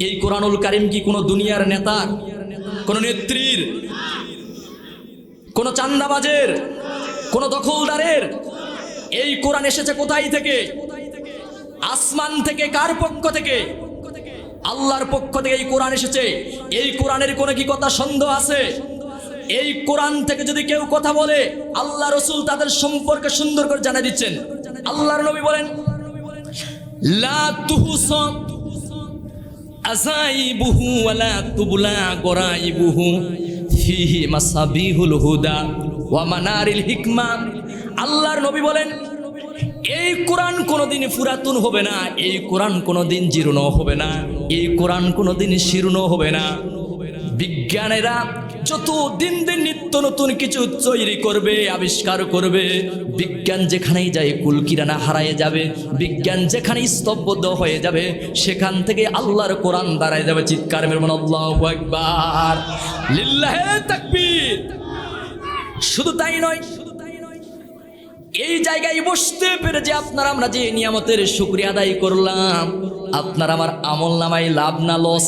এই কোরআনুল কারীম কি কোনো দুনিয়ার নেতার, কোনো নেত্রীর, কোনো চান্দাবাজের, কোনো দখলদারের? এই কোরআন এসেছে কোথায় থেকে? আসমান থেকে। কার পক্ষ থেকে? আল্লাহর পক্ষ থেকে এই কোরআন এসেছে। এই কোরআনের কোনো কি কথা সন্দেহ আছে? এই কোরআন থেকে যদি কেউ কথা বলে, আল্লাহ রাসূল তাদের সম্পর্কে সুন্দর করে জানিয়ে দিচ্ছেন। আল্লাহর নবী বলেন, লা তুহসা আযাইবুহু ওয়ালা তুবলা গরাইবুহু ফিহি মাসাবিহুল হুদা ওয়া মানারিল হিকমা। আল্লাহর নবী বলেন, এই কোরআন কোনোদিন পুরাতন হবে না, এই কোরআন কোনোদিন জীর্ণ হবে না, এই কোরআন কোনোদিন শীর্ণ হবে না। বিজ্ঞানীরা যত দিন দিন নিত্য নতুন কিছু তৈরি করবে, আবিষ্কার করবে, বিজ্ঞান যেখানেই যায় কুলকিরানা হারিয়ে যাবে, বিজ্ঞান যেখানে স্তব্ধ হয়ে যাবে, সেখান থেকে আল্লাহর কোরআন দাঁড়ায় যাবে। চিৎকার মেরে বলুন আল্লাহু আকবার, লিল্লাহি তাকবীর। শুধু তাই নয়, এই জায়গায় বসতে পেরে যে আপনার আমরা যে নিয়ামতের শুকরিয়া আদায় করলাম, আপনার আমার আমল নামায় লাভ না লস?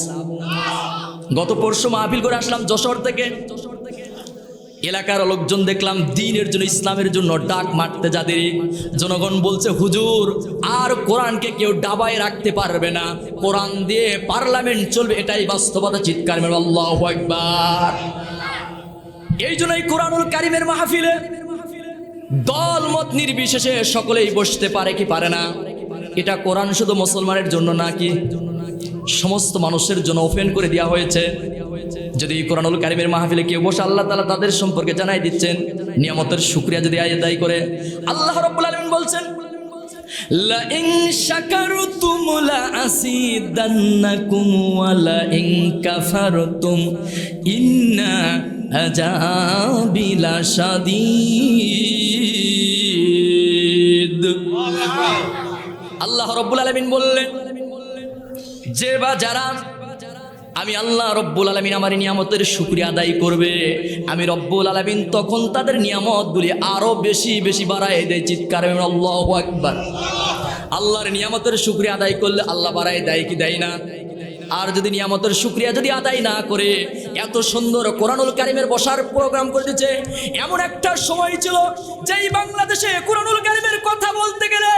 গত পরশু মাহফিল করে আসলাম যশোর থেকে। এলাকার লোকজন দেখলাম দ্বীনের জন্য, ইসলামের জন্য ডাক মারতে যাদের জনগণ বলছে, হুজুর আর কোরআনকে কেউ ডাবায় রাখতে পারবে না, কোরআন দিয়ে পার্লামেন্ট চলবে, এটাই বাস্তবতা। চিৎকার মেরে আল্লাহু আকবার। এই জন্যই কোরআনুল কারীমের মাহফিলে দল মত নির্বিশেষে সকলেই বসতে পারে কি পারে না? এটা কোরআন শুধু মুসলমানের জন্য নাকি সমস্ত মানুষের জন্য ওপেন করে দেওয়া হয়েছে? যদি কোরআনুল কারীমের মাহফিলে কেউ বসে, আল্লাহ তাআলা তাদের সম্পর্কে জানাই দিচ্ছেন, নিয়ামতের শুকরিয়া যদি আদায় করে। আল্লাহ রাব্বুল আলামিন বলছেন, লা ইন শাকারতুম লা আসিদান্নাকুম ওয়া লা ইন কাফারতুম ইন্না আযাবি লাশাদীদ। আল্লাহ রাব্বুল আলামিন বললেন, যে বা যারা আমি আল্লাহ রব্বুল আলামিন আমার নিয়ামতের শুকরিয়া আদায় করবে, আমি রব্বুল আলামিন তখন তাদের নিয়ামতগুলি আরো বেশি বেশি বাড়ায় দেয়। চিৎকার করে আল্লাহু আকবার। আল্লাহর নিয়ামতের শুকরিয়া আদায় করলে আল্লাহ বাড়ায় দেয় কি দেয় না? আর যদি নিয়ামতের শুকরিয়া যদি আদায় না করে, এত সুন্দর কোরআনুল কারীমের বসার প্রোগ্রাম করে দিচ্ছে। এমন একটা সময় ছিল যেই বাংলাদেশে কোরআনুল কারীমের কথা বলতে গেলে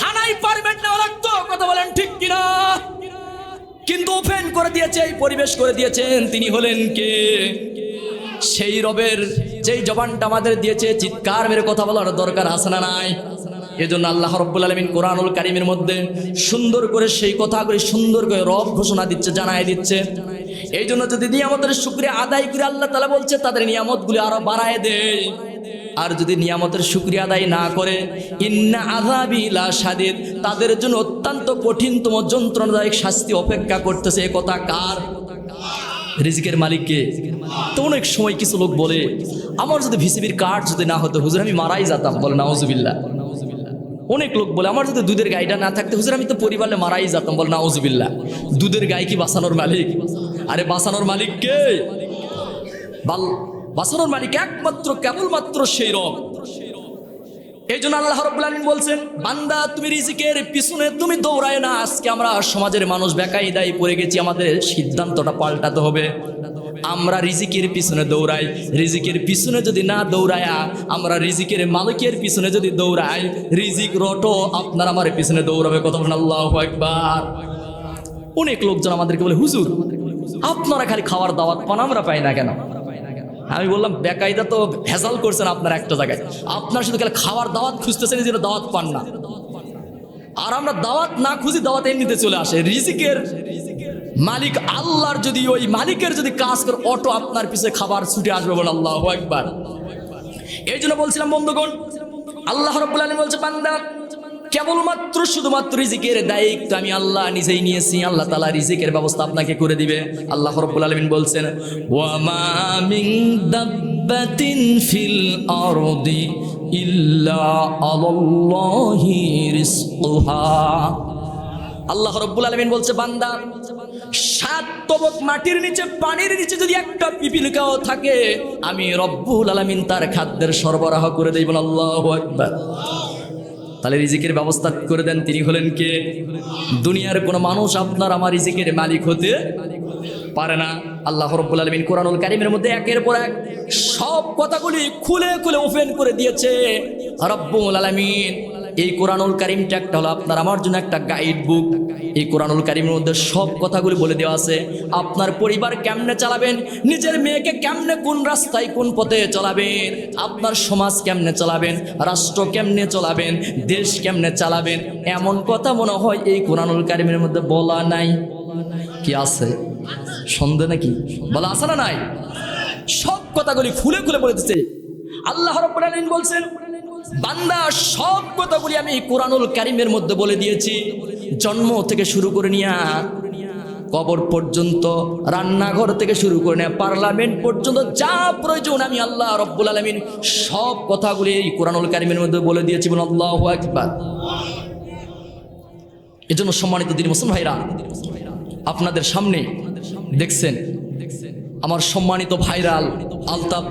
থানায় পারমিট নেওয়া লাগতো। কথা বলেন ঠিক কিনা? কিন্তু ওপেন করে দিয়েছে, এই পরিবেশ করে দিয়েছেন, তিনি হলেন কে? সেই রবের যেই জবানটা আমাদের দিয়েছে, চিৎকার মেরে কথা বলার দরকার আছে না নাই? এজন্য আল্লাহ রাব্বুল আলামিন কোরআনুল কারীমের মধ্যে সুন্দর করে সেই কথাগুলি সুন্দর করে রব ঘোষণা দিচ্ছে, জানায় দিচ্ছে। এই জন্য যদি নিয়ামতের শুকরিয়া আদায় করে, আল্লাহ তাআলা বলছে তাদের নিয়ামতগুলি আরো বাড়ায় দেয়। আর যদি নিয়ামতের শুকরিয়া আদায় না করে, ইন্না আযাবি লাশাদীদ, তাদের জন্য অত্যন্ত কঠিনতম যন্ত্রণাদায়ক শাস্তি অপেক্ষা করতেছে। এ কথা কার? রিজিকের মালিককে। তো অনেক সময় কিছু লোক বলে, আমার যদি ভিসিবির কার্ড যদি না হতো হুজুর আমি মারাই যেতাম। বলে নাউজুবিল্লাহ। অনেক লোক বলে, আমার যদি দুধের গাইটা না থাকতো হুজুর আমি তো পরিবারে মারাই যেতাম। বলে নাউজুবিল্লাহ। দুধের গাই কি বাঁচানোর মালিক? আরে বাঁচানোর মালিক কে? বাঁচানোর মালিক একমাত্র কেবলমাত্র সেই রব। এই জন্য আল্লাহ রাব্বুল আলামিন বলছেন, বান্দা তুমি রিজিকের পিছনে তুমি দৌড়ায় না। আজকে আমরা সমাজের মানুষ বেকায়দায় পড়ে গেছি, আমাদের সিদ্ধান্তটা পাল্টাতে হবে। আমরা রিজিকের পিছনে দৌড়াই, রিজিকের পিছনে যদি না দৌড়ায়া আমরা রিজিকের মালিকের পিছনে যদি দৌড়াই, রিজিক রটো আপনার আমার পিছনে দৌড়াবে। কথা বলেন আল্লাহু আকবার। অনেক লোকজন আমাদেরকে বলে, হুজুর আপনারা খালি খাওয়ার দাওয়াত পান, আমরা পাই না কেন? আমি বললাম, বেকায়দা তো ভেজাল করছেন আপনার একটা জায়গায়। আপনার শুধু খালি খাওয়ার দাওয়াত খুঁজতেছেন, যেন দাওয়াত পান না। আর আমরা দাওয়াত না খুঁজি, দাওয়াত এমনিতে চলে আসে। রিজিকের মালিক আল্লাহর যদি, ওই মালিকের যদি কাজ করে, অটো আপনার পিছনে খাবার ছুটে আসবে। বলে আল্লাহু আকবার। এই জন্য বলছিলাম বন্ধুগণ, আল্লাহ রাব্বুল আলামিন বলছে, বান্দা কেবলমাত্র শুধুমাত্র রিজিকের দায়িত্ব আমি আল্লাহ নিজেই নিয়েছি। আল্লাহ তাআলা রিজিকের ব্যবস্থা আপনাকে করে দিবে। আল্লাহ রাব্বুল আলামিন বলছেন, ওয়া মা মিন দাব্বাতিন ফিল আরদি ইল্লা আলাল্লাহি রিজকুহা। আল্লাহ রাব্বুল আলামিন বলছে, বান্দা 7 তবক মাটির নিচে, পানির নিচে যদি একটা পিপিলিকাও থাকে, আমি রব্বুল আলামিন তার খাদ্যের সরবরাহ করে দেব। আল্লাহু আকবার। তাহলে রিজিকের ব্যবস্থা করে দেন তিনি হলেন কে? দুনিয়ার কোনো মানুষ আপনার আমার রিজিকের মালিক হতে পারে না। আল্লাহ রাব্বুল আলামিন কোরআনুল কারীমের মধ্যে একের পর এক সব কথাগুলি খুলে খুলে ওপেন করে দিয়েছে রাব্বুল আলামিন। এই কোরআনুল কারীমটা একটা হলো আপনার আমার জন্য একটা গাইড বুক। এই কোরআনুল কারীমের মধ্যে সব কথাগুলি বলে দেওয়া আছে। আপনার পরিবার কেমনে চালাবেন, নিজের মেয়েকে কেমনে কোন রাস্তায় কোন পথে চলাবেন, আপনার সমাজ কেমনে চালাবেন, রাষ্ট্র কেমনে চলাবেন, দেশ কেমনে চালাবেন, এমন কথা মনে হয় এই কোরআনুল কারীমের মধ্যে বলা নাই। কি আছে সন্দেহ নাকি? বলা আছে না নাই? সব কথাগুলি খুলে খুলে বলে দিচ্ছে আল্লাহ রাব্বুল আলামিন। বলছেন বান্দা সব কথাগুলি আমি কোরআনুল কারীমের মধ্যে বলে দিয়েছি। জন্ম থেকে শুরু করে নিয়া কবর পর্যন্ত, রান্নাঘর থেকে শুরু করে নিয়া পার্লামেন্ট পর্যন্ত যা প্রয়োজন আমি আল্লাহ রাব্বুল আলামিন সব কথাগুলি এই কোরআনুল কারীমের মধ্যে বলে দিয়েছি। বলুন আল্লাহু আকবার। এজন্য সম্মানিত দিনী মুসলিম ভাইরা, আপনাদের সামনে দেখছেন আমার সম্মানিত ভাইরাল আলতাফ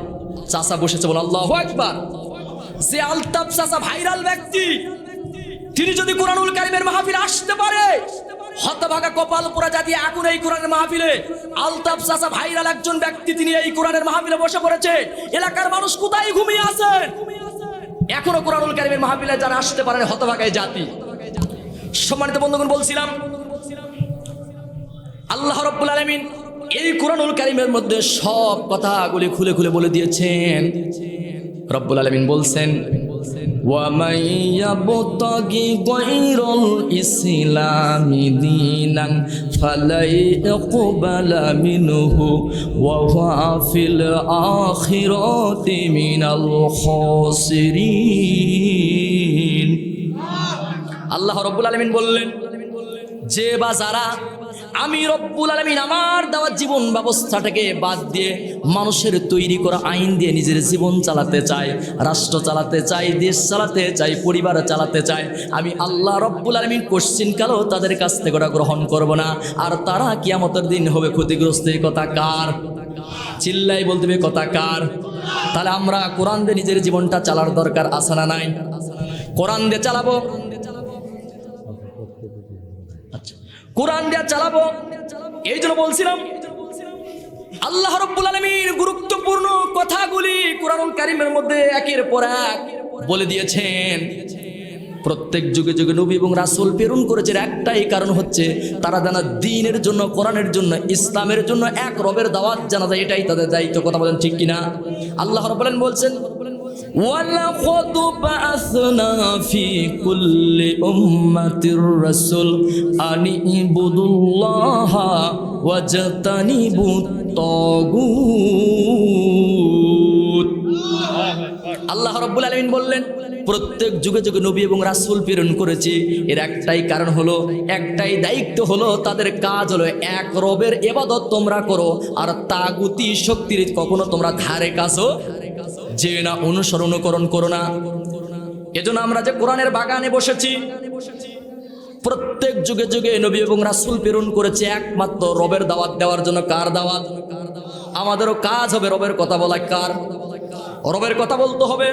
চাচা বসেছে। বলুন আল্লাহু আকবার। যে আলতাফ চাচা ভাইরাল ব্যক্তি, তিনি যদি কোরআনুল কারীমের মাহফিলে আসতে পারে, হতভাগা কপাল পোড়া জাতি আগুন এই কোরআনের মাহফিলে। আলতাফ চাচা ভাইরাল একজন ব্যক্তি, তিনি এই কোরআনের মাহফিলে বসে পড়েছে। এলাকার মানুষ কোথায় ঘুমিয়ে আছেন? এখনো কোরআনুল কারীমের মাহফিলে যারা আসতে পারেন হতভাগা জাতি। সম্মানিত বন্ধুগণ, বলছিলাম আল্লাহ রাব্বুল আলামিন এই কোরআনুল কারীমের মধ্যে সব কথাগুলি খুলে খুলে বলে দিয়েছেন। রব্বুল আলামিন বলছেন ওয়া মান ইয়াবতাগি গায়রাল ইসলামি দীনান ফালাই ইকবালা মিনহু ওয়া হুয়া ফিল আখিরাতি মিনাল খাসিরিন। আল্লাহ রব্বুল আলামিন বললেন যে বা যারা আমি রব্বুল আলামিন আমার দেওয়া জীবন ব্যবস্থাটাকে বাদ দিয়ে মানুষের তৈরি করা আইন দিয়ে নিজের জীবন চালাতে চায়, রাষ্ট্র চালাতে চায়, দেশ চালাতে চায়, পরিবার চালাতে চায়, আমি আল্লাহ রব্বুল আলামিন কোশ্চিনকালেও তাদের কাছ থেকে ওটা গ্রহণ করব না। আর তারা কিয়ামতের দিন হবে ক্ষতিগ্রস্ত। এই কথা কার? চিল্লাই বলতে হবে কথা কার? তাহলে আমরা কোরআন দিয়ে নিজের জীবনটা চালার দরকার আছে না নাই? কোরআন দিয়ে চালাবো, কোরআন দিয়ে চালাবো। এই জন্য বলছিলাম আল্লাহ রাব্বুল আলামিন গুরুত্বপূর্ণ কথাগুলি কোরআনুল কারীমের মধ্যে একের পর এক বলে দিয়েছেন। প্রত্যেক যুগে যুগে নবী এবং রাসূল প্রেরণ করেছেন, একটাই কারণ হচ্ছে তারা যেন দ্বীনের জন্য, কোরআনের জন্য, ইসলামের জন্য এক রবের দাওয়াত জানা যায়, এটাই তাদের দায়িত্ব। কথা বলেন ঠিক কিনা? আল্লাহ রাব্বুল আলামিন বলছেন وَلَقَدْ بَعَثْنَا فِي كُلِّ أُمَّةٍ رَسُولًا أَنِ اعْبُدُوا اللَّهَ وَاجْتَنِبُوا الطَّاغُوتَ। আল্লাহ রাব্বুল আলামিন বললেন প্রত্যেক যুগে যুগে নবী এবং রাসূল প্রেরণ করেছি, এর একটাই কারণ হলো, একটাই দায়িত্ব হলো, তাদের কাজ হলো এক রবের ইবাদত তোমরা করো, আর তাগুতি শক্তির কখনো তোমরা ধারে কাছেও যে না অনুসরণ করো না। এজন্য আমরা যে কোরআনের বাগানে বসেছি, প্রত্যেক যুগে যুগে নবী এবং রাসূল প্রেরণ করেছে একমাত্র রবের দাওয়াত দেওয়ার জন্য। কার দাওয়াত? আমাদেরও কাজ হবে রবের কথা বলা। কার? রবের কথা বলতে হবে।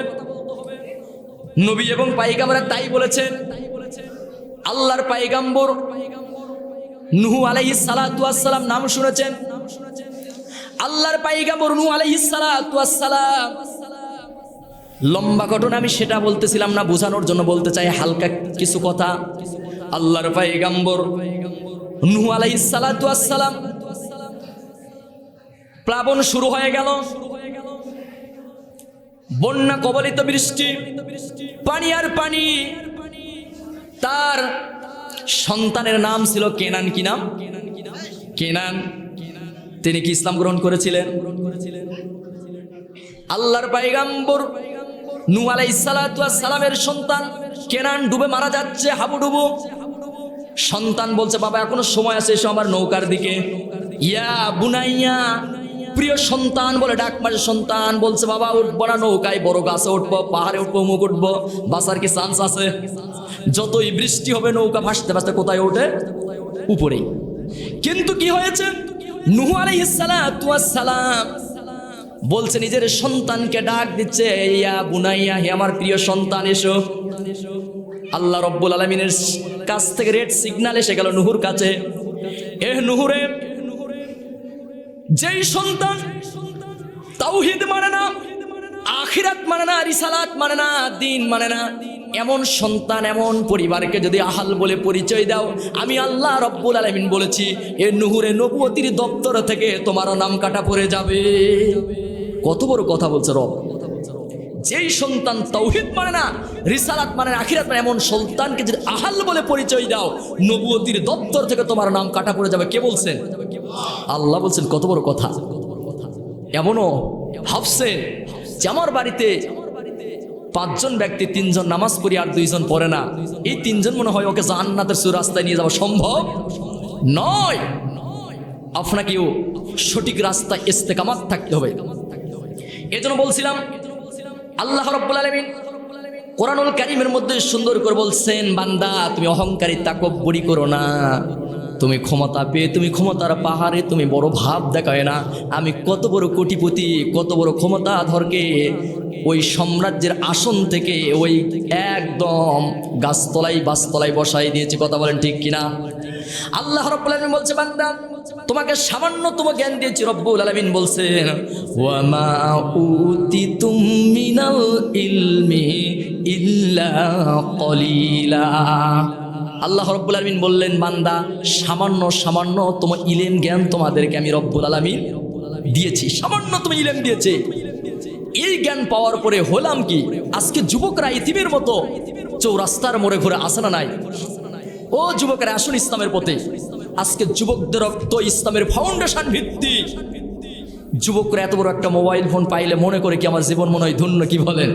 নবী এবং পাইগাম্বর তাই বলেছেন। আল্লাহর পাইগাম্বর নূহ আলাইহিস সালাতু ওয়াস সালাম নাম শুনেছেন? আল্লাহর পাইগাম্বর নূহ আলাইহিস সালাতু ওয়াস সালাম, লম্বা ঘটনা আমি সেটা বলতেছিলাম না, বোঝানোর জন্য বলতে চাই হালকা কিছু কথা। আল্লাহর পয়গম্বর নূহ আলাইহিস সালাতু ওয়াস সালাম, প্লাবন শুরু হয়ে গেল, বন্যা কবলিত বৃষ্টি, পানি আর পানি। তার সন্তানের নাম ছিল কেনান। কি নাম? কেনান। তিনি কি ইসলাম গ্রহণ করেছিলেন? আল্লাহর পয়গম্বর নূহ আলাইহিস সালাতু ওয়াস সালামের সন্তান কেনান ডুবে মারা যাচ্ছে, হাবুডুবু। সন্তান বলছে, বাবা এখনো সময় আছে, এসো আমার নৌকার দিকে। ইয়া বুনাইয়া, প্রিয় সন্তান বলে ডাক মারে। সন্তান বলছে, বাবা উঠবো না নৌকায়, বড় গাছে উঠবো, পাহাড়ে উঠবো, মুখ উঠবো, বাঁচার কি চান্স আছে? যতই বৃষ্টি হবে নৌকা ভাসতে ভাসতে কোথায় ওঠে? উপরেই। কিন্তু কি হয়েছে? নূহ আলাইহিস সালাতু ওয়াস সালাম বলছে, নিজের সন্তানকে ডাক দিচ্ছে, ইয়া বুনাইয়া, হে আমার প্রিয় সন্তান এসো। আল্লাহ রব্বুল আলামিনের কাছ থেকে রেড সিগন্যাল এসে গেল নূহুর কাছে। এ নূহুরে, যেই সন্তান তাওহীদ মানে না, আখিরাত মানে না, রিসালাত মানে না, দ্বীন মানে না, এমন সন্তান, এমন পরিবারকে যদি আহাল বলে পরিচয় দাও, আমি আল্লাহ রব্বুল আলামিন বলেছি এ নূহুরে নবুয়তির দপ্তর থেকে তোমারও নাম কাটা পড়ে যাবে। কত বড় কথা বলছে রব। যেই সন্তান তাওহীদ মানে না, রিসালাত মানে না, আখিরাত মানে, এমন সন্তানকে যদি আহাল বলে পরিচয় দাও, নবুয়তির দপ্তর থেকে তোমার নাম কাটা পড়ে যাবে। কে বলছেন? আল্লাহ বলছেন। কত বড় কথা। এমনও ভাবছেন যে আমার বাড়িতে 5 জন ব্যক্তি, 3 জন নামাজ পড়ি আর 2 জন পড়ে না, এই 3 জন মনে হয় ওকে জান্নাতের রাস্তায় নিয়ে যাওয়া সম্ভব নয়। আপনাকেও সঠিক রাস্তায় ইস্তেকামাত থাকতে হবে। এজন্য বলছিলাম আল্লাহ রাব্বুল আলামিন কোরআনুল কারীমের মধ্যে সুন্দর করে বলছেন, বান্দা তুমি অহংকারী তাকব্বুরি করো না। তুমি ক্ষমতা পেয়ে তুমি ক্ষমতার পাহাড়ে তুমি বড় ভাব দেখায় না। আমি কত বড় কোটিপতি, কত বড় ক্ষমতাধরকে ওই সাম্রাজ্যের আসন থেকে ওই একদম গাছতলায় বাসতলায় বসাই দিয়েছি। কথা বলেন ঠিক কিনা? আল্লাহ রাব্বুল আলামিন বলছে, বান্দা তোমাকে সামান্যতম জ্ঞান দিয়েছি। রব্বুল আলামিন বলছেন, ওয়া মা উতিতুম মিনাল ইলমি ইল্লা কলিলা। আল্লাহ রব্বুল আলামিন বললেন, বান্দা সামান্য তোমার ইলম জ্ঞান তোমাদেরকে আমি রব্বুল আলামিন দিয়েছি। সামান্য তুমি ইলম দিয়েছে। এই জ্ঞান পাওয়ার পরে হলাম কি? আজকে যুবকরা ইতিমের মতো চৌরাস্তার মোড়ে ঘুরে আসে না নাই? ও যুবকেরা আসুন ইসলামের পথে। আজকে যুবকদের রক্ত ইসলামের ফাউন্ডেশন ভিত্তি। যুবকরা এত বড় একটা মোবাইল ফোন পাইলে মনে করে কি আমার জীবন মনে হয় ধন্য। কি বলেন?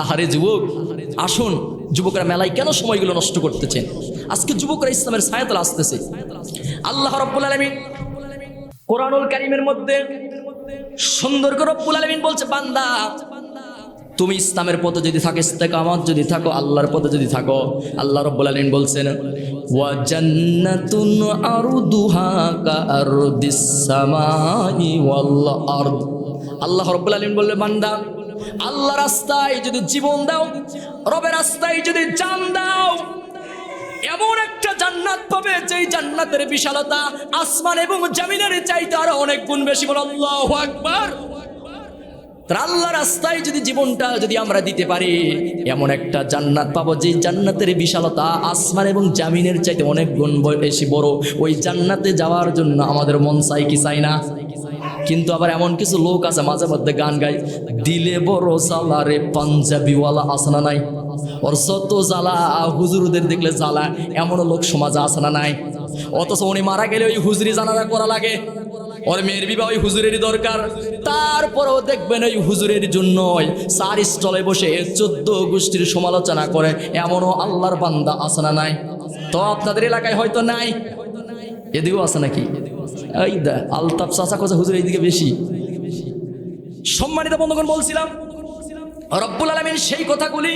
আহারে যুবক, আসুন। যুবকরা মেলায় কেন সময়গুলো নষ্ট করতেছেন? আজকে যুবকরা ইসলামের ছায়াতলে আসতেছে। আল্লাহ রাব্বুল আলামিন কোরআনুল কারীমের মধ্যে সুন্দর করে রব্বুল আলামিন বলছে, বান্দা তুমি ইসলামের পথে যদি থাকো, ইস্তেকামত যদি থাকো, আল্লাহর পথে যদি থাকো, আল্লাহ রাব্বুল আলামিন বলছেন, ওয়া জান্নাতুন আরদুহা কাআরদিস সামাই ওয়াল আরদ। আল্লাহ রাব্বুল আলামিন বললেন, বান্দা আল্লাহর রাস্তায় যদি জীবন দাও, রবের রাস্তায় যদি জান দাও, এমন একটা জান্নাত পাবে যেই জান্নাতের বিশালতা আসমান এবং জমিনের চাইতে আরো অনেক গুণ বেশি। বল আল্লাহু আকবার। আল্লাহ রাস্তায় যদি জীবনটা যদি আমরা দিতে পারি, এমন একটা জান্নাত পাবো যে জান্নাতের বিশালতা আসমান এবং জমিনের চাইতে অনেক গুণ বেশি বড়। ওই জান্নাতে যাওয়ার জন্য আমাদের মন চাই কি চাই না? কিন্তু আবার এমন কিছু লোক আছে মাঝে মধ্যে গান গায়, দিলে বড় জ্বালা রে পাঞ্জাবিওয়ালা আসনা নাই। ওর যত জ্বালা, হুজুরদের দেখলে জ্বালা, এমন লোক সমাজে আসনা নাই। অথচ উনি মারা গেলে ওই হুজুরি জানাজা করা লাগে, ওর মেয়ের বিবাহ ওই হুজুরেরই দরকার। তারপরেও দেখবেন ওই হুজুরের জন্য 4 স্টলে বসে 14 গোষ্ঠীর সমালোচনা করে, এমনও আল্লাহর বান্দা আসনা নাই। তো আপনাদের এলাকায় হয়তো নাই, এদিকেও আছে নাকি? এই দা আলতাফ চাচা কোচা হুজুর এইদিকে বেশি। সম্মানিত বন্ধুগণ, বলছিলাম রব্বুল আলামিন সেই কথাগুলি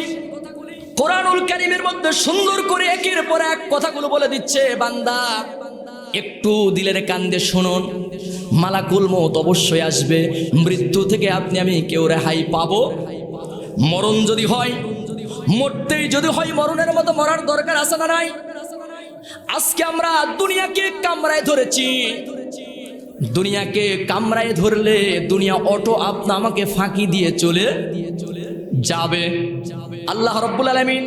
কোরআনুল কারীমের মধ্যে সুন্দর করে একের পর এক কথাগুলো বলে দিচ্ছে। বান্দা একটু দিলের কান দিয়ে শুনুন, মালাকুল মউত অবশ্যই আসবে। মৃত্যু থেকে আপনি আমি কেউ রেহাই পাবো। মরণ যদি হয়, মরতেই যদি হয়, মরণের মতো মরার দরকার আছে না নাই? আজকে আমরা দুনিয়াকে কামড়ায় ধরেছি। দুনিয়াকে কামড়ায় ধরলে দুনিয়া অটো আপনা আমাকে ফাঁকি দিয়ে চলে যাবে। আল্লাহ রাব্বুল আলামিন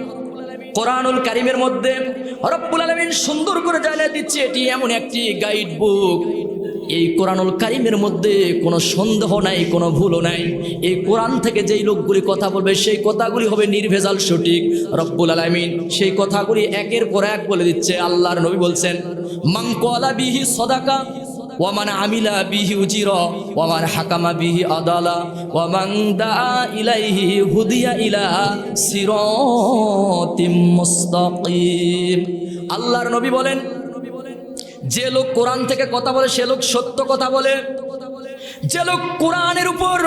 কোরআনুল কারীমের মধ্যে রব্বুল আলামিন সুন্দর করে জানিয়ে দিচ্ছে, এটি এমন একটি গাইড বুক। এই কোরআনুল কারীমের মধ্যে কোনো সন্দেহ নাই, কোনো ভুলও নাই। এই কোরআন থেকে যেই লোকগুলি কথা বলবে সেই কথাগুলি হবে নির্ভেজাল সঠিক। রব্বুল আলামিন সেই কথাগুলি একের পর এক বলে দিচ্ছে। আল্লাহর নবী বলছেন, মান ক্বালা বিহি সাদাকা ওয়া মান আমিলা বিহি উজিরা ওয়া মান হাকামা বিহি আদালা ওয়া মান দাআ ইলাইহি হুদিয়া ইলা সিরাতিম মুস্তাকিম। আল্লাহর নবী বলেন, যে লোক কোরআন থেকে কথা বলে সে লোক সত্য কথা বলে। যে লোক কোরআনের উপর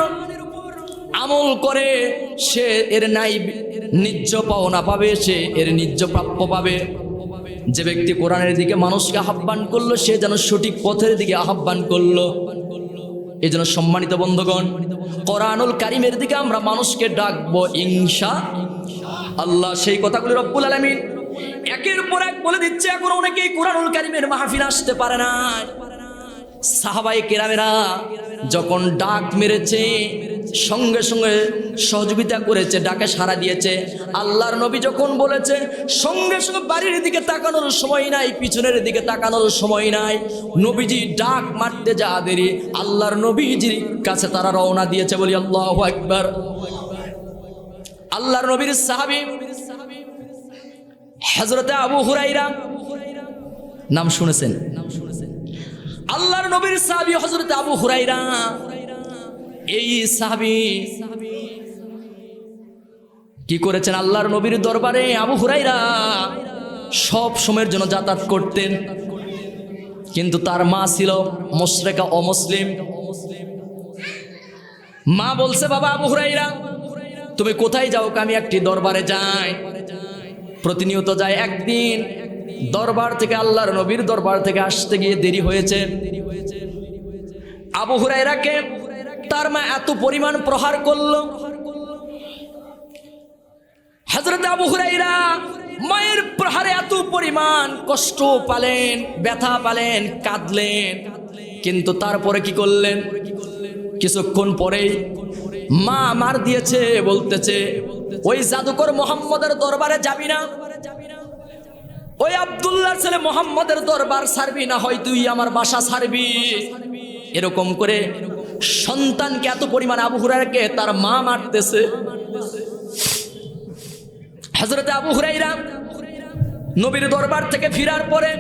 আমল করে সে এর নাই ন্যায্য পাওনা পাবে, সে এর ন্যায্য প্রাপ্য পাবে। যে ব্যক্তি কোরআনের দিকে মানুষকে আহ্বান করলো সে যেন সঠিক পথের দিকে আহ্বান করলো। এই জন্য সম্মানিত বন্ধুগণ, কোরআনুল কারীমের দিকে আমরা মানুষকে ডাকবো ইনশাআল্লাহ। আল্লাহ সেই কথাগুলি রব্বুল আলামিন একের পর এক বলে দিচ্ছে। এখন অনেকেই কোরআনুল কারীমের মাহফিল আসতে পারে না। সাহাবায়ে কেরামেরা যখন ডাক মেরেছে সঙ্গে সঙ্গে সহযোগিতা করেছে, ডাকে সাড়া দিয়েছে। আল্লাহর নবী যখন বলেছে সঙ্গে সঙ্গে বাড়ির দিকে তাকানোর সময় নাই, পিছনের দিকে তাকানোর সময় নাই। নবীজি ডাক মারতে যা দেরি, আল্লাহর নবীজির কাছে তারা রওনা দিয়েছে। বলি আল্লাহু আকবার। আল্লাহর নবীর সাহাবী হযরতে আবু হুরায়রা, নাম শুনেছেন? আল্লাহর নবীর সাহাবী হযরতে আবু হুরায়রা। এই সাহাবী কি করেছেন? আল্লাহর নবীর দরবারে আবু হুরায়রা সব সময়ের জন্য যাতায়াত করতেন, কিন্তু তার মা ছিল মুশরিকা, অমুসলিম। মা বলছে, বাবা আবু হুরায়রা তুমি কোথায় যাও? আমি একটি দরবারে যাই, প্রতিনিয়ত যাই। একদিন দরবার থেকে, আল্লাহর নবীর দরবার থেকে আসতে গিয়ে দেরি হয়েছে। আবু হুরায়রাকে তার মা এত পরিমাণ প্রহার করলো। হযরত আবু হুরায়রা মায়ের প্রহারে এত পরিমাণ কষ্ট পেলেন, ব্যথা পেলেন, কাঁদলেন। কিন্তু তারপরে কি করলেন? কিছুক্ষণ পরেই মা মার দিয়েছে, বলতেছে ওই জাদুকর মোহাম্মদের দরবারে যাবি না, ওই আব্দুল্লাহর ছেলে মোহাম্মদের দরবার ছাড়বি না, হয় তুই আমার বাসা ছাড়বি। এরকম করে সন্তানকে এত পরিমাণ আবু হুরায়রাকে তার মা মারতেছে। হযরত আবু হুরায়রা নবীর দরবার থেকে ফেরার পরে,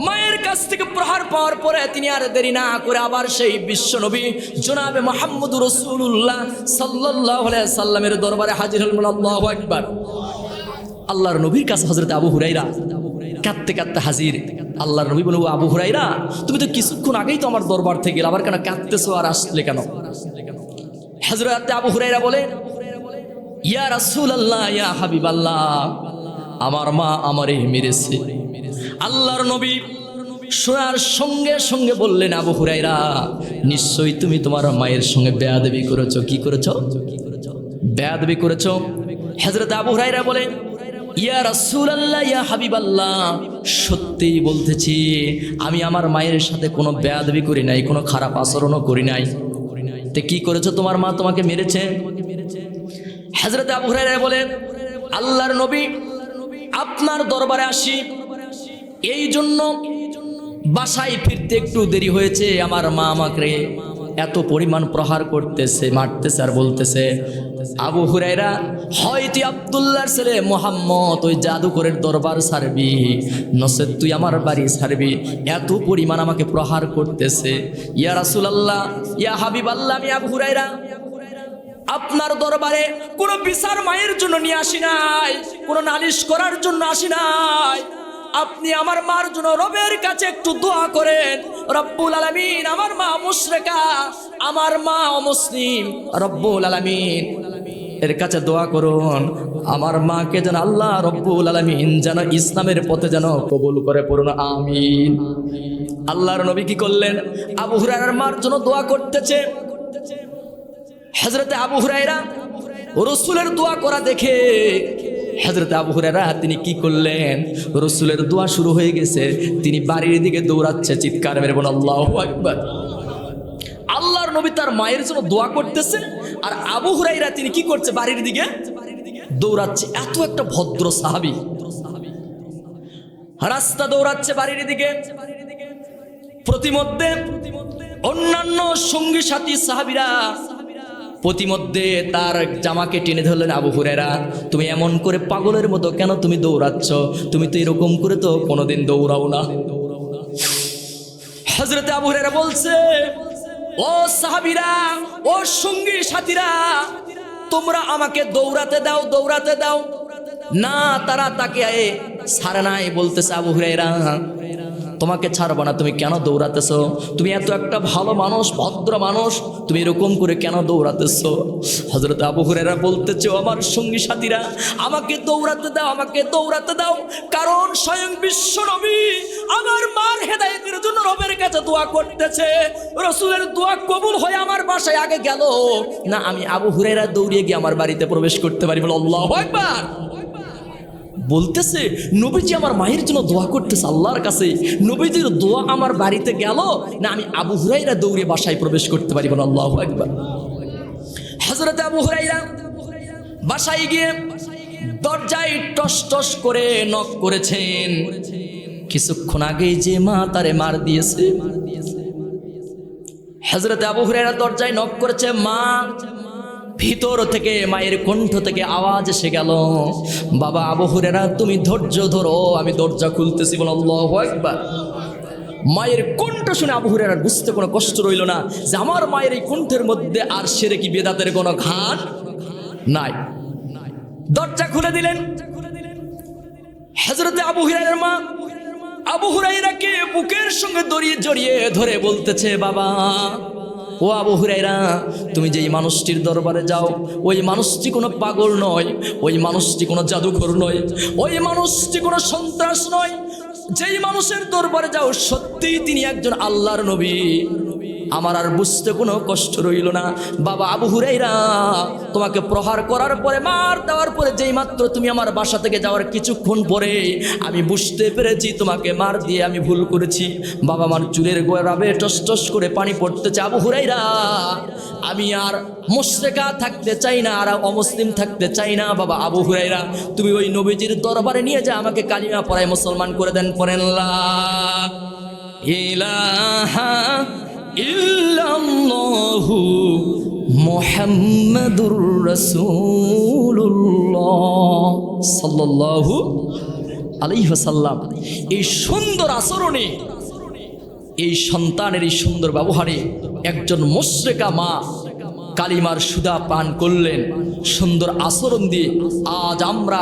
মায়ের কাছ থেকে প্রহার পাওয়ার পরে তিনি আর দেরি না করে আবার সেই বিশ্ব নবী জনাবে মুহাম্মদুর রাসূলুল্লাহ সাল্লাল্লাহু আলাইহি সাল্লামের দরবারে হাজির হলেন। আল্লাহু আকবার। আল্লাহর নবীর কাছে হযরত আবু হুরায়রা কাঁদতে কাঁদতে হাজির। আল্লাহর নবী বলে, ও আবু হুরায়রা তুমি তো কিছুক্ষণ আগেই তো আমার দরবার থেকে গেলে, আবার কেন কাঁদতেছো আর আসলে কেন? হযরত আবু হুরায়রা বলে, ইয়া রাসূলুল্লাহ, ইয়া হাবিবাল্লাহ, আমার মা আমারে মেরেছে। আল্লাহর নবী শোনার সঙ্গে সঙ্গে বললেন, আবু হুরায়রা নিশ্চয়ই তুমি তোমার মায়ের সঙ্গে বেয়াদবি করেছো। কি করেছো? বেয়াদবি করেছো। হযরত আবু হুরায়রা বলে, ইয়া রাসূলুল্লাহ, ইয়া হাবিবাল্লাহ, সত্যিই বলতেছি আমি আমার মায়ের সাথে কোনো বেয়াদবি করি নাই, কোনো খারাপ আচরণও করি নাই। তে কি করেছো? তোমার মা তোমাকে মেরেছে। হযরত আবু হুরায়রা বলেন, আল্লাহর নবী আপনার দরবারে আসি, এই জন্য বাসায় ফিরতে একটু দেরি হয়েছে। আমার মা আমাকে এত পরিমাণ প্রহার করতেছে, মারতেছে আর বলতেছে, আবু হুরায়রা হয় তুই আব্দুল্লাহর ছেলে মুহাম্মদ ওই জাদুকরের দরবার ছাড়বি, নচেৎ তুই আমার বাড়ি ছাড়বি। এত পরিমাণ আমাকে প্রহার করতেছে। ইয়া রাসূলুল্লাহ, ইয়া হাবিবাল্লাহ, আমি আবু হুরায়রা আপনার দরবারে কোনো বিচার মায়ের জন্য নিয়ে আসি নাই, কোনো নালিশ করার জন্য আসি নাই। আপনি আমার মার জন্য রবের কাছে একটু দোয়া করেন। রব্বুল আলামিন, আমার মা মুশরিকা, আমার মা অমুসলিম, রব্বুল আলামিন এর কাছে দোয়া করুন আমার মাকে যেন আল্লাহ রব্বুল আলামিন যেন ইসলামের পথে যেন কবুল করে, পড়ুন আমিন। আল্লাহর নবী কি করলেন? আবু হুরায়রার মার জন্য দোয়া করতেছে। হযরতে আবু হুরায়রা রাসূলের দোয়া করা দেখে হযরতে আবু হুরায়রা তিনি কি করলেন? রাসূলের দোয়া শুরু হয়ে গেছে, তিনি বাড়ির দিকে দৌড়াচ্ছে, চিৎকার মেরে বলেন আল্লাহু আকবার। আল্লাহর নবী তার মায়ের জন্য দোয়া করতেছে, আর আবু হুরায়রা তিনি কি করছে? বাড়ির দিকে দৌড়াচ্ছে। এত একটা ভদ্র সাহাবী রাস্তা দৌড়াচ্ছে বাড়ির দিকে। প্রতিমধ্যে অন্যান্য সঙ্গী সাথী সাহাবীরা প্রতিমধ্যে তার জামাকে টেনে ধরলেন, আবু হুরায়রা তুমি এমন করে পাগলের মতো কেন তুমি দৌড়াচ্ছ? তুমি তো এরকম করে তো কোনোদিন দৌড়াও না। হযরত আবু হুরায়রা বলছে, ও সাহাবীরা, ও সঙ্গী সাথীরা, তোমরা আমাকে দৌড়াতে দাও, দৌড়াতে দাও না। তারা তাকে ছাড়ে নাই। বলতেছে, আবু হুরায়রা তোমাকে ছাড়বো না, তুমি কেন দৌড়াতেছো? তুমি এত একটা ভালো মানুষ, ভদ্র মানুষ, তুমি এরকম করে কেন দৌড়াতেছো? হযরত আবু হুরায়রা বলতেছে, আমার সঙ্গী সাথীরা আমাকে দৌড়াতে দাও, আমাকে দৌড়াতে দাও, কারণ স্বয়ং বিশ্ব নবী আমার মার হেদায়েতের জন্য রবের কাছে দোয়া করতেছে। রাসূলের দোয়া কবুল হয়ে আমার বাসায় আগে গেল না, আমি আবু হুরায়রা দৌড়িয়ে গিয়ে আমার বাড়িতে প্রবেশ করতে পারি। বলো আল্লাহু আকবার। বলতেছে নবীজি আমার মায়ের জন্য দোয়া করতেছে আল্লাহর কাছে, নবীজির দোয়া আমার বাড়িতে গেল না আমি আবু হুরাইরা দৌড়ে বাসায় প্রবেশ করতে পারি? বলেন আল্লাহু আকবার। হযরত আবু হুরাইরা বাসায় গিয়ে দরজায় টস টস করে নক করেছেন। কিছুক্ষণ আগেই যে মা তারে মার দিয়েছে, হযরত আবু হুরায়রা দরজায় নক করেছে, মা। ভিতর থেকে মায়ের কণ্ঠ থেকে আওয়াজ এসে গেল, বাবা আবু হুরায়রা তুমি ধৈর্য ধরো, আমি দরজা খুলতেছি। বল আল্লাহু আকবার। মায়ের কণ্ঠ শুনে আবু হুরায়রার বুঝতে কোনো কষ্ট রইল না যে আমার মায়ের এই কণ্ঠের মধ্যে আর শিরকি বিদআতের কোনো ঘ্রাণ নাই। দরজা খুলে দিলেন। হযরত আবু হুরায়রার মা আবু হুরায়রাকে বুকের সঙ্গে জড়িয়ে ধরে বলতেছে, বাবা ও আবু হুরায়রা, তুমি যেই মানুষটির দরবারে যাও ওই মানুষটি কোনো পাগল নয়, ওই মানুষটি কোনো জাদুঘর নয়, ওই মানুষটি কোনো সন্ত্রাস নয়। যেই মানুষের দরবারে যাও সত্যিই তিনি একজন আল্লাহর নবী। আমার আর বুঝতে কোনো কষ্ট রইল না। বাবা আবু হুরায়রা, তোমাকে প্রহার করার পরে, মার দেওয়ার পরে যেই মাত্র তুমি আমার বাসা থেকে যাওয়ার কিছুক্ষণ পরে আমি বুঝতে পেরেছি তোমাকে মার দিয়ে আমি ভুল করেছি। বাবা আমার চুলের গোড়াবে টস টস করে পানি পড়তেছে। আবু হুরায়রা, আমি আর মুশরিকা থাকতে চাই না, আর অমুসলিম থাকতে চাই না। বাবা আবু হুরায়রা, তুমি ওই নবীজির দরবারে নিয়ে যা, আমাকে কালিমা পড়ায় মুসলমান করে দেন। পড়েন লা ইলাহা ইল্লাল্লাহু মুহাম্মাদুর রাসূলুল্লাহ সাল্লাল্লাহু আলাইহি ওয়াসাল্লাম। এই সুন্দর আচরণে, এই সন্তানের এই সুন্দর ব্যবহারে একজন মুশরিকা মা কালিমার সুধা পান করলেন সুন্দর আচরণ দিয়ে। আজ আমরা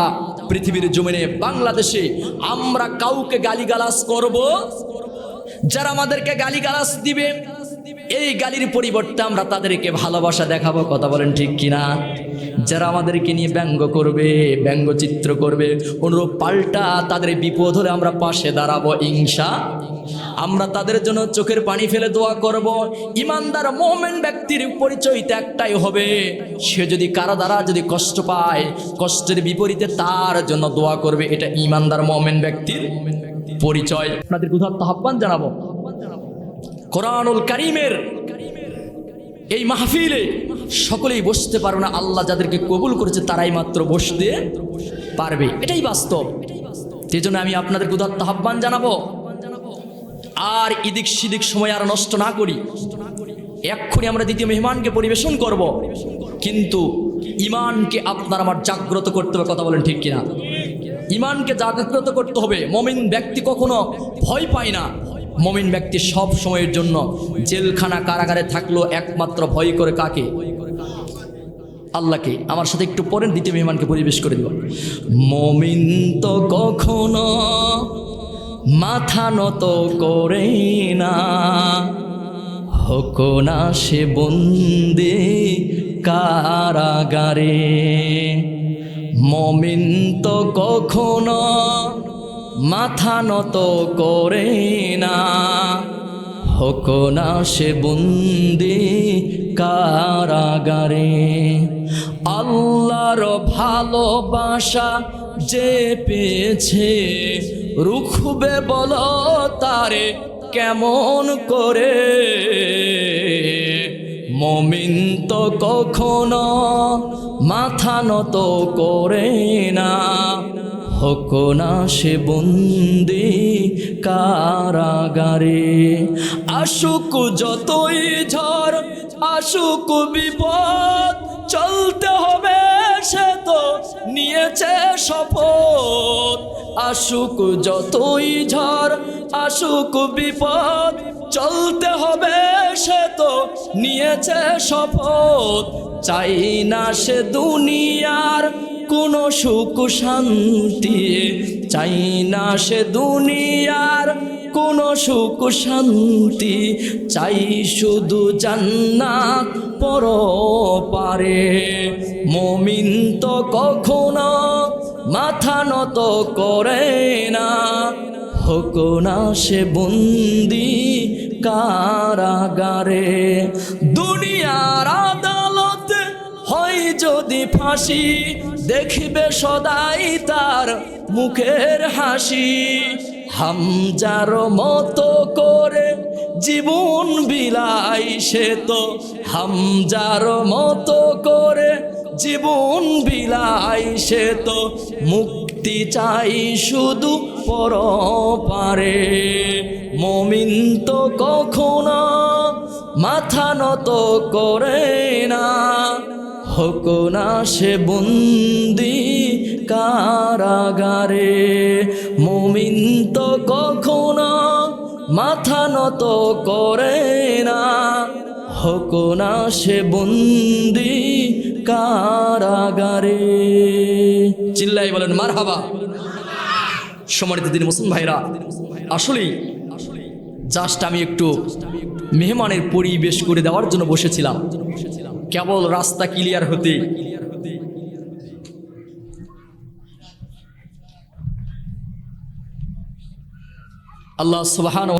পৃথিবীর জমিনে বাংলাদেশে আমরা কাউকে গালিগালাজ করব, যারা আমাদেরকে গালিগালাজ দিবে এই গালির পরিবর্তে আমরা তাদেরকে ভালোবাসা দেখাবো। কথা বলেন ঠিক কিনা? যারা আমাদেরকে নিয়ে ব্যঙ্গ করবে, ব্যঙ্গচিত্র করবে, অনুরূপ পাল্টা তাদের বিপদ হলে আমরা পাশে দাঁড়াবো আমরা তাদের জন্য চোখের পানি ফেলে দোয়া করব। ইমানদার মুমিন ব্যক্তির পরিচয় একটাই হবে, সে যদি কারো দ্বারা যদি কষ্ট পায়, কষ্টের বিপরীতে তার জন্য দোয়া করবে। এটা ইমানদার মুমিন ব্যক্তির পরিচয়। আপনাদের উদাত্ত আহ্বান জানাবো, কোরআনুল কারীমের এই মাহফিলে সকলেই বসতে পারবে না, আল্লাহ যাদেরকে কবুল করেছে তারাই মাত্র বসতে পারবে, এটাই বাস্তব। সেই জন্য আমি আপনাদের উদাত্ত আহ্বান জানাবো, আর এদিক সেদিক সময় আর নষ্ট না করি। এক্ষুনি আমরা দ্বিতীয় মেহমানকে পরিবেশন করব, কিন্তু ইমানকে আপনার আমার জাগ্রত করতে হবে। কথা বলেন ঠিক কিনা? ইমানকে জাগ্রত করতে হবে। মুমিন ব্যক্তি কখনো ভয় পায় না। মুমিন ব্যক্তি সব সময়ের জন্য জেলখানা কারাগারে থাকলেও একমাত্র ভয় করে কাকে? আল্লাহকে। আমার সাথে একটু পরেন, দ্বিতীয় মেহমানকে পরিবেশ করে দিব। মুমিন তো কখনো মাথা নত করে না, হোক না সে বন্দী কারাগারে। মুমিন তো কখনো মাথা নত করে না, হোক না সে বন্দী কারাগারে। আল্লাহর ভালোবাসা যে পেয়েছে, রুখবে বলো তারে কেমন করে? মুমিন তো কখনো মাথা নত করে না, হোক না সে বন্দী কারাগারে। আসুক যতই ঝড়, আসুক বিপদ, চলতে হবে সে তো নিয়েছে শপথ। আসুক যতই ঝড়, আসুক বিপদ, চলতে হবে সে তো নিয়েছে শপথ। চাই না সে দুনিয়ার কোনো সুখ শান্তি, চাই না সে দুনিয়ার কোনো সুখ শান্তি, চাই শুধু জান্নাত পরপারে। মুমিন তো কখনো মাথা নত করে না, হোক না সে বন্দী কারাগারে। দুনিয়ার আদালতে হয় যদি ফাঁসি, দেখবে সদাই তার মুখের হাসি। হামজার মতো করে জীবন বিলাই সে তো, হামজার মতো করে জীবন বিলাই সে তো, মুক্তি চাই শুধু পরপারে। মুমিন তো কখনো মাথা নত করে না, হোক না সে বন্দি কারাগারে। মুমিন তো কখনো মাথা নত করে না, হোক না সে বন্দি কারাগারে। চিল্লাই বলেন মারহাবা। সম্মানিত দিনী মুসলিম ভাইরা, আসলেই জাস্ট আমি একটু মেহমানের পরিবেশ করে দেওয়ার জন্য বসেছিলাম, কেবল রাস্তা ক্লিয়ার হতে আল্লাহ সুবহানাহু